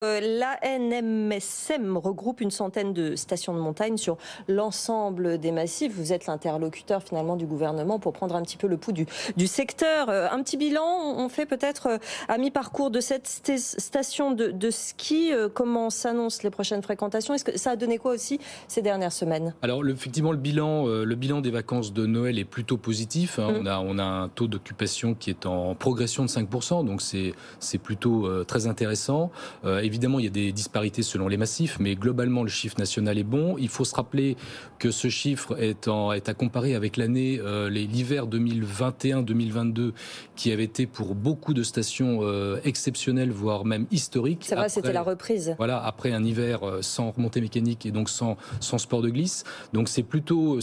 L'ANMSM regroupe une centaine de stations de montagne sur l'ensemble des massifs. Vous êtes l'interlocuteur finalement du gouvernement pour prendre un petit peu le pouls du secteur. Un petit bilan, on fait peut-être à mi-parcours de cette station de ski. Comment s'annoncent les prochaines fréquentations? Est-ce que ça a donné quoi aussi ces dernières semaines? Alors effectivement, le bilan des vacances de Noël est plutôt positif. On a un taux d'occupation qui est en progression de 5%, donc c'est plutôt très intéressant. Évidemment, il y a des disparités selon les massifs, mais globalement, le chiffre national est bon. Il faut se rappeler que ce chiffre est à comparer avec l'hiver 2021-2022, qui avait été pour beaucoup de stations exceptionnel, voire même historique. C'est vrai, c'était la reprise. Voilà, après un hiver sans remontée mécanique et donc sans sport de glisse. Donc c'est plutôt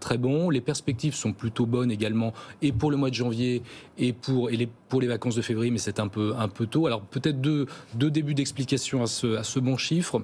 très bon. Les perspectives sont plutôt bonnes également, et pour le mois de janvier et pour les vacances de février, mais c'est un peu tôt. Alors peut-être deux débuts d'explication à ce bon chiffre.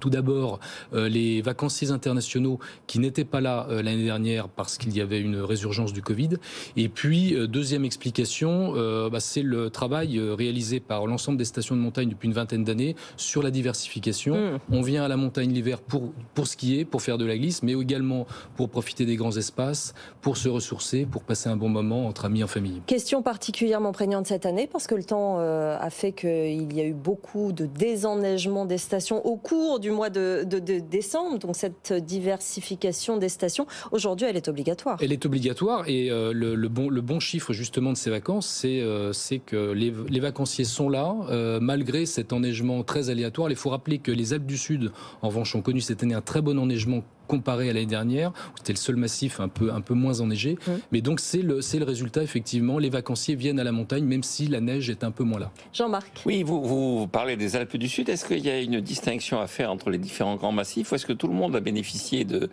Tout d'abord, les vacanciers internationaux qui n'étaient pas là l'année dernière parce qu'il y avait une résurgence du Covid. Et puis, deuxième explication, c'est le travail réalisé par l'ensemble des stations de montagne depuis une vingtaine d'années sur la diversification. On vient à la montagne l'hiver pour skier, pour faire de la glisse, mais également pour profiter des grands espaces, pour se ressourcer, pour passer un bon moment entre amis, en famille. Question particulièrement prégnante cette année parce que le temps a fait qu'il y a eu beaucoup de désenneigement des stations au cours du mois de décembre. Donc cette diversification des stations, aujourd'hui, elle est obligatoire. Elle est obligatoire, et le bon chiffre justement de ces vacances, c'est que les vacanciers sont là, malgré cet enneigement très aléatoire. Il faut rappeler que les Alpes du Sud, en revanche, ont connu cette année un très bon enneigement comparé à l'année dernière, où c'était le seul massif un peu moins enneigé. Mais donc c'est le résultat, effectivement. Les vacanciers viennent à la montagne, même si la neige est un peu moins là. Jean-Marc. Oui, vous parlez des Alpes du Sud. Est-ce qu'il y a une distinction à faire entre les différents grands massifs, ou est-ce que tout le monde a bénéficié de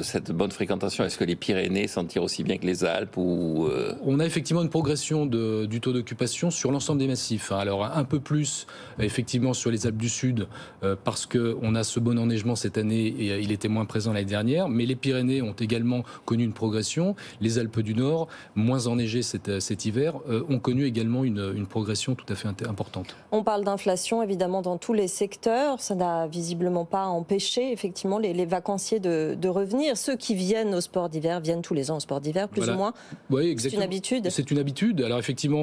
cette bonne fréquentation? Est-ce que les Pyrénées s'en tirent aussi bien que les Alpes On a effectivement une progression du taux d'occupation sur l'ensemble des massifs. Alors un peu plus, effectivement, sur les Alpes du Sud, parce qu'on a ce bon enneigement cette année, et il était moins présent l'année dernière, mais les Pyrénées ont également connu une progression. Les Alpes du Nord, moins enneigées cet hiver, ont connu également une progression tout à fait importante. On parle d'inflation évidemment dans tous les secteurs. Ça n'a visiblement pas empêché effectivement les vacanciers de revenir. Ceux qui viennent au sport d'hiver viennent tous les ans au sport d'hiver, plus ou moins. Oui, exactement. C'est une habitude. C'est une habitude. Alors effectivement,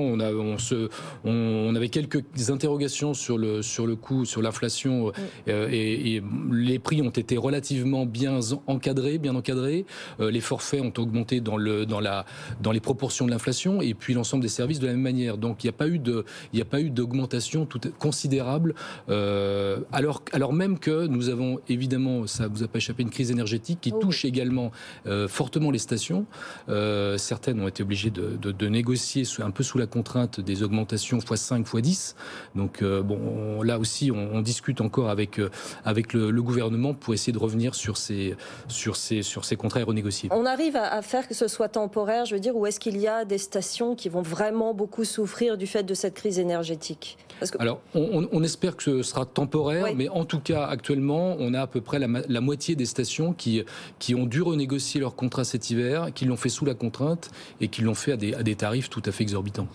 on avait quelques interrogations sur le coût, sur l'inflation, et les prix ont été relativement bien encadrés. Les forfaits ont augmenté dans les proportions de l'inflation, et puis l'ensemble des services de la même manière. Donc il n'y a pas eu d'augmentation considérable, alors même que nous avons évidemment, ça vous a pas échappé, une crise énergétique qui touche également fortement les stations. Certaines ont été obligées de négocier un peu sous la contrainte des augmentations x5, x10. Donc là aussi, on discute encore avec le gouvernement pour essayer de revenir sur ces contrats renégociés. On arrive à faire que ce soit temporaire, je veux dire, ou est-ce qu'il y a des stations qui vont vraiment beaucoup souffrir du fait de cette crise énergétique? Alors, on espère que ce sera temporaire, mais en tout cas, actuellement, on a à peu près la moitié des stations qui ont dû renégocier leur contrat cet hiver, qui l'ont fait sous la contrainte et qui l'ont fait à des tarifs tout à fait exorbitants.